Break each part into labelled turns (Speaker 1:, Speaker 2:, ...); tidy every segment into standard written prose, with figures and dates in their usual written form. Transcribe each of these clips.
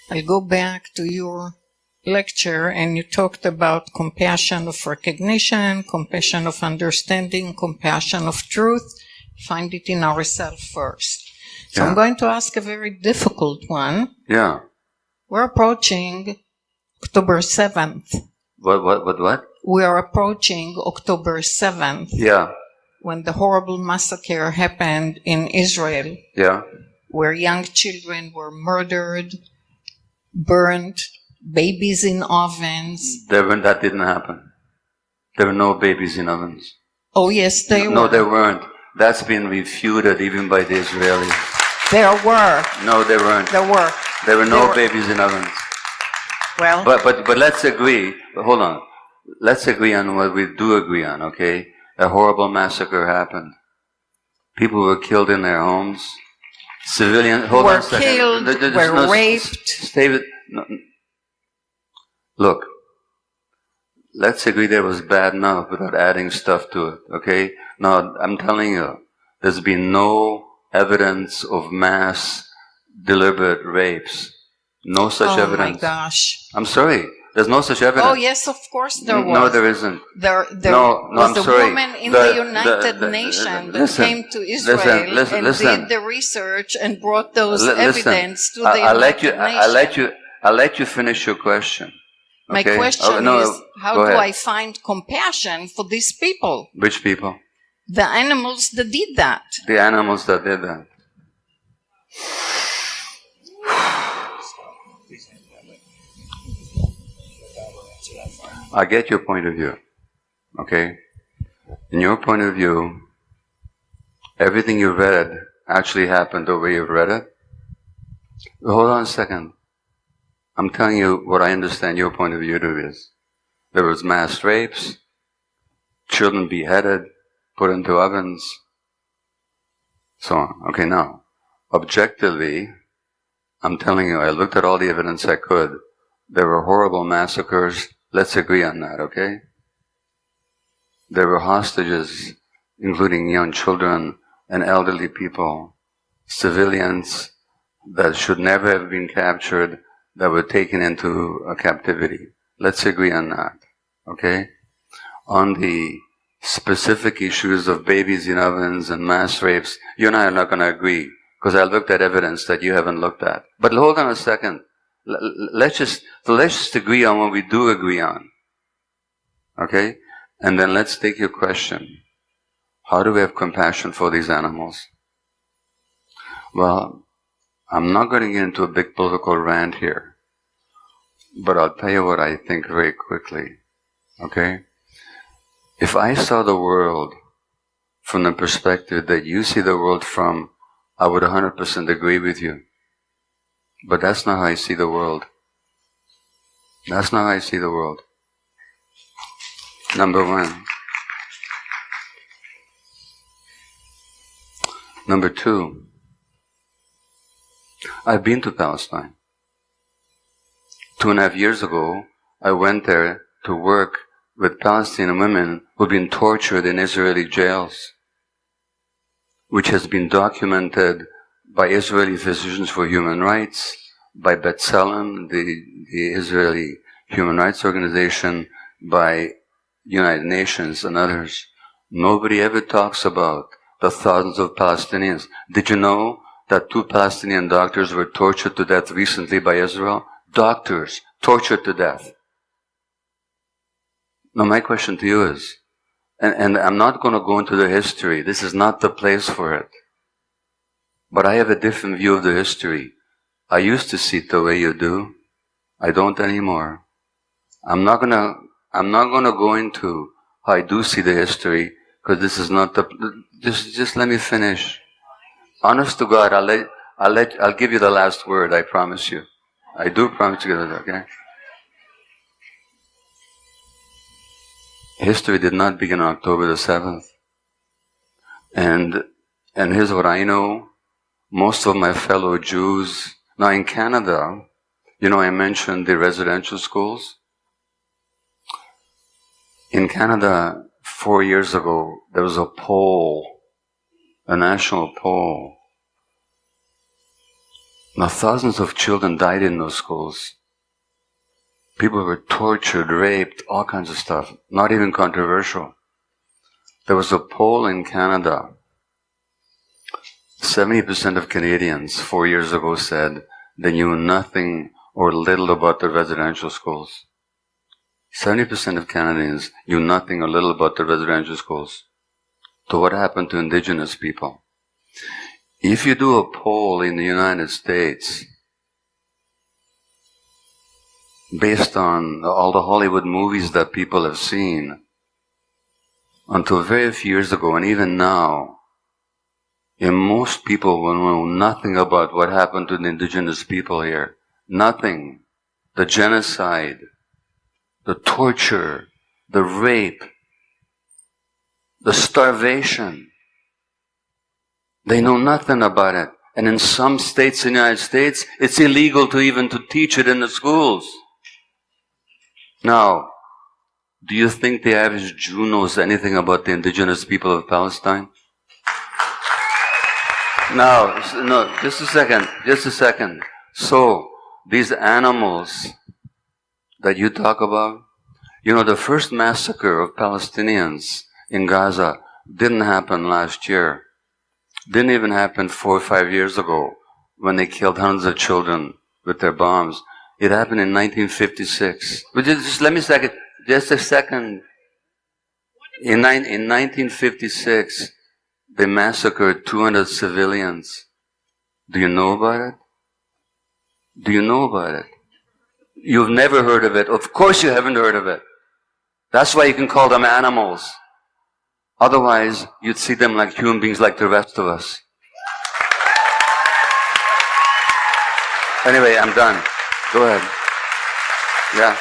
Speaker 1: I'll go back to your lecture, and you talked about compassion of recognition, compassion of understanding, compassion of truth. Find it in ourselves first. So I'm going to ask a very difficult one.
Speaker 2: Yeah.
Speaker 1: We're approaching October 7th.
Speaker 2: What?
Speaker 1: We are approaching October 7th.
Speaker 2: Yeah.
Speaker 1: When the horrible massacre happened in Israel.
Speaker 2: Yeah.
Speaker 1: Where young children were murdered, burned, babies in ovens.
Speaker 2: That didn't happen. There were no babies in ovens.
Speaker 1: Oh, yes, they were.
Speaker 2: No, there weren't. That's been refuted even by the Israelis.
Speaker 1: There were.
Speaker 2: No, there weren't.
Speaker 1: There were.
Speaker 2: There were no babies in ovens.
Speaker 1: Well.
Speaker 2: But let's agree. Hold on. Let's agree on what we do agree on, okay? A horrible massacre happened. People were killed in their homes. Civilians
Speaker 1: were killed, were raped.
Speaker 2: David, no. Look, let's agree that was bad enough without adding stuff to it, okay? Now, I'm telling you, there's been no evidence of mass deliberate rapes. No such evidence.
Speaker 1: Oh my gosh.
Speaker 2: I'm sorry. There's no such evidence.
Speaker 1: Oh yes, of course there was.
Speaker 2: No, there isn't.
Speaker 1: There was a woman in the United Nations that came to Israel and did the research and brought those evidence to the United Nations.
Speaker 2: I'll let you finish your question.
Speaker 1: My question is, how do I find compassion for these people?
Speaker 2: Which people?
Speaker 1: The animals that did that.
Speaker 2: The animals that did that. I get your point of view. Okay? In your point of view, everything you read actually happened the way you've read it. Hold on a second. I'm telling you what I understand your point of view to is. There was mass rapes, children beheaded, put into ovens, so on. Okay, now, objectively, I'm telling you, I looked at all the evidence I could. There were horrible massacres. Let's agree on that, okay? There were hostages, including young children and elderly people, civilians that should never have been captured, that were taken into captivity. Let's agree on that, okay? On the specific issues of babies in ovens and mass rapes, you and I are not going to agree, because I looked at evidence that you haven't looked at. But hold on a second. Let's just agree on what we do agree on. Okay? And then let's take your question. How do we have compassion for these animals? Well, I'm not going to get into a big political rant here, but I'll tell you what I think very quickly. Okay? If I saw the world from the perspective that you see the world from, I would 100% agree with you. But that's not how I see the world. That's not how I see the world. Number one. Number two, I've been to Palestine. 2.5 years ago, I went there to work with Palestinian women who've been tortured in Israeli jails, which has been documented by Israeli Physicians for Human Rights, by B'Tselem, the Israeli Human Rights Organization, by United Nations and others. Nobody ever talks about the thousands of Palestinians. Did you know that 2 Palestinian doctors were tortured to death recently by Israel? Doctors tortured to death. Now my question to you is, and I'm not going to go into the history, this is not the place for it, but I have a different view of the history. I used to see it the way you do. I don't anymore. I'm not gonna go into how I do see the history, because this is not the, just let me finish. Honest to God, I'll give you the last word, I promise you. I do promise you that, okay? History did not begin on October the 7th. And here's what I know. Most of my fellow Jews, now in Canada, you know, I mentioned the residential schools. In Canada, 4 years ago, there was a poll, a national poll. Now, thousands of children died in those schools. People were tortured, raped, all kinds of stuff. Not even controversial. There was a poll in Canada. 70% of Canadians 4 years ago said they knew nothing or little about the residential schools. 70% of Canadians knew nothing or little about the residential schools. So what happened to Indigenous people? If you do a poll in the United States based on all the Hollywood movies that people have seen, until very few years ago and even now, most people will know nothing about what happened to the Indigenous people here. Nothing. The genocide, the torture, the rape, the starvation. They know nothing about it. And in some states in the United States, it's illegal to even to teach it in the schools. Now, do you think the average Jew knows anything about the indigenous people of Palestine? No, just a second. So, these animals that you talk about, the first massacre of Palestinians in Gaza didn't happen last year. Didn't even happen 4 or 5 years ago when they killed hundreds of children with their bombs. It happened in 1956. But just let me just a second. In 1956, they massacred 200 civilians. Do you know about it? Do you know about it? You've never heard of it. Of course you haven't heard of it. That's why you can call them animals. Otherwise, you'd see them like human beings like the rest of us. Anyway, I'm done. Go ahead. Yeah.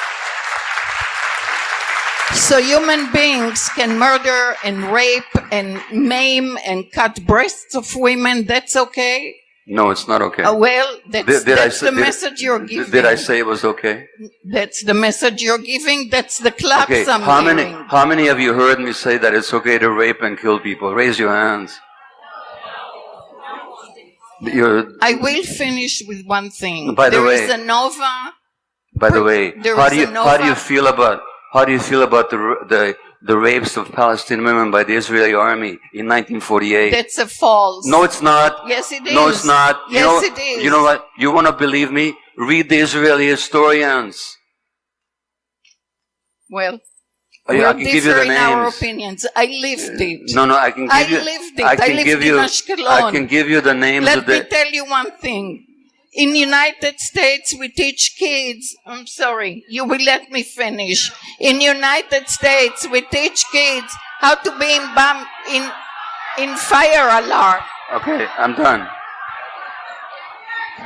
Speaker 1: So human beings can murder and rape and maim and cut breasts of women. That's okay?
Speaker 2: No, it's not okay.
Speaker 1: Well, that's the message you're giving.
Speaker 2: Did I say it was okay?
Speaker 1: That's the message you're giving. That's the claps
Speaker 2: Okay.
Speaker 1: I'm hearing.
Speaker 2: How many of you heard me say that it's okay to rape and kill people? Raise your hands.
Speaker 1: I will finish with one thing.
Speaker 2: By the way,
Speaker 1: there is a Nova.
Speaker 2: By the way, how do you feel about the rapes of Palestinian women by the Israeli army in 1948?
Speaker 1: That's a false.
Speaker 2: No, it's not.
Speaker 1: Yes, it is.
Speaker 2: No, it's not.
Speaker 1: Yes, it is.
Speaker 2: You know what? You want to believe me? Read the Israeli historians.
Speaker 1: Well,
Speaker 2: I can give you the names.
Speaker 1: Our opinions. I lived it.
Speaker 2: No, I can give you.
Speaker 1: I lived it. I lived in Ashkelon.
Speaker 2: I can give you the names
Speaker 1: Let me tell you one thing. In the United States, we teach kids. I'm sorry. You will let me finish. In the United States, we teach kids how to be in fire alarm.
Speaker 2: Okay, I'm done.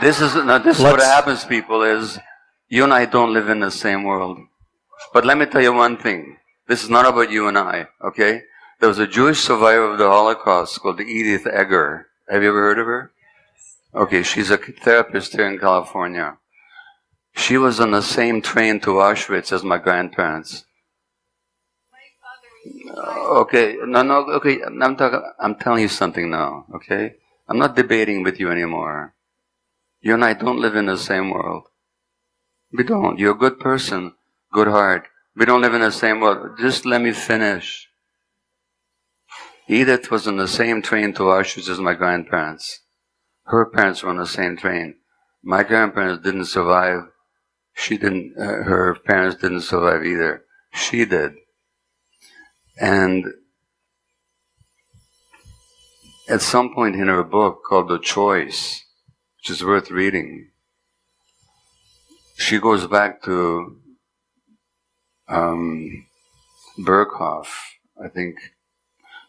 Speaker 2: This is what happens, people, is you and I don't live in the same world. But let me tell you one thing. This is not about you and I, okay? There was a Jewish survivor of the Holocaust called Edith Egger. Have you ever heard of her? Okay, she's a therapist here in California. She was on the same train to Auschwitz as my grandparents. Okay, okay, I'm telling you something now, okay? I'm not debating with you anymore. You and I don't live in the same world. We don't. You're a good person, good heart. We don't live in the same world. Just let me finish. Edith was on the same train to Auschwitz as my grandparents. Her parents were on the same train. My grandparents didn't survive. Her parents didn't survive either. She did. And at some point in her book called The Choice, which is worth reading, she goes back to Berghof, I think,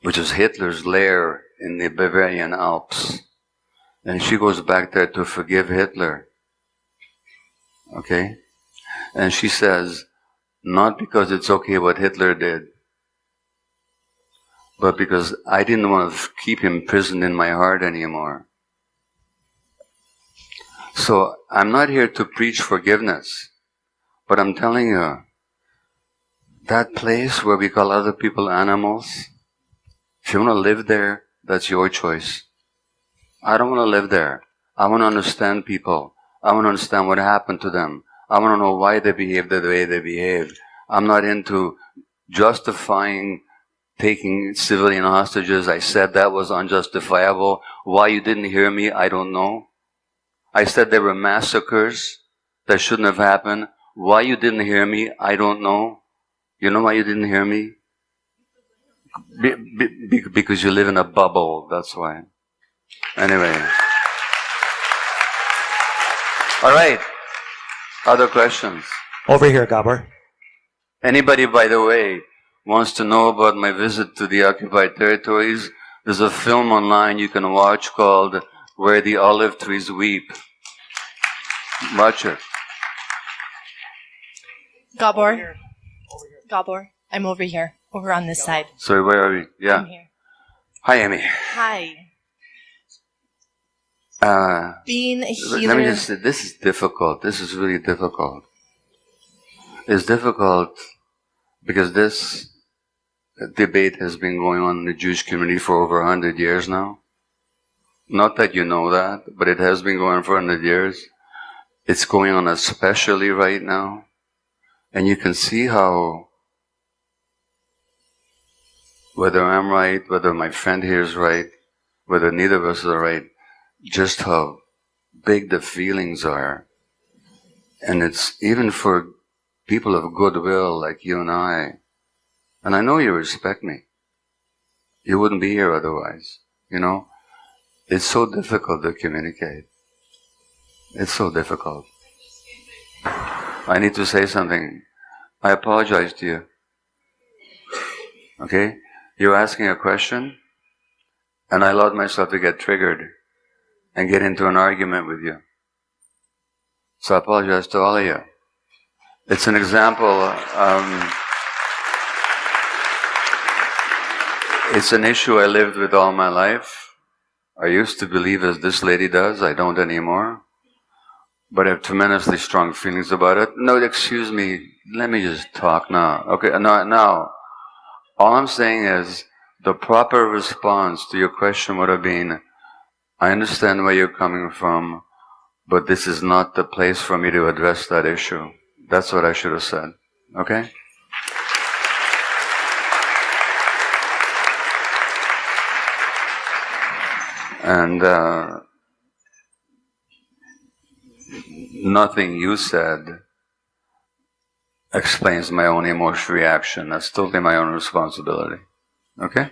Speaker 2: which is Hitler's lair in the Bavarian Alps. And she goes back there to forgive Hitler. Okay? And she says, not because it's okay what Hitler did, but because I didn't want to keep him imprisoned in my heart anymore. So I'm not here to preach forgiveness, but I'm telling you, that place where we call other people animals, if you want to live there, that's your choice. I don't want to live there. I want to understand people. I want to understand what happened to them. I want to know why they behaved the way they behaved. I'm not into justifying taking civilian hostages. I said that was unjustifiable. Why you didn't hear me, I don't know. I said there were massacres that shouldn't have happened. Why you didn't hear me, I don't know. You know why you didn't hear me? Because you live in a bubble, that's why. Anyway. All right. Other questions?
Speaker 3: Over here, Gabor.
Speaker 2: Anybody, by the way, wants to know about my visit to the occupied territories? There's a film online you can watch called Where the Olive Trees Weep. Watch it.
Speaker 4: Gabor. Gabor, I'm over here. Over on this side.
Speaker 2: Sorry, where are we? Yeah.
Speaker 4: I'm here.
Speaker 2: Hi, Amy.
Speaker 4: Hi. Being a healer.
Speaker 2: Let me just say, this is difficult. This is really difficult. It's difficult because this debate has been going on in the Jewish community for over 100 years now. Not that you know that, but it has been going on for 100 years. It's going on especially right now. And you can see how, whether I'm right, whether my friend here is right, whether neither of us are right, just how big the feelings are. And it's even for people of goodwill like you and I know you respect me. You wouldn't be here otherwise, you know? It's so difficult to communicate. It's so difficult. I need to say something. I apologize to you. Okay? You're asking a question, and I allowed myself to get triggered and get into an argument with you. So I apologize to all of you. It's an example. It's an issue I lived with all my life. I used to believe as this lady does. I don't anymore. But I have tremendously strong feelings about it. No, excuse me. Let me just talk now. Okay, now. All I'm saying is the proper response to your question would have been, I understand where you're coming from, but this is not the place for me to address that issue. That's what I should have said. Okay? And nothing you said explains my own emotional reaction. That's totally my own responsibility. Okay?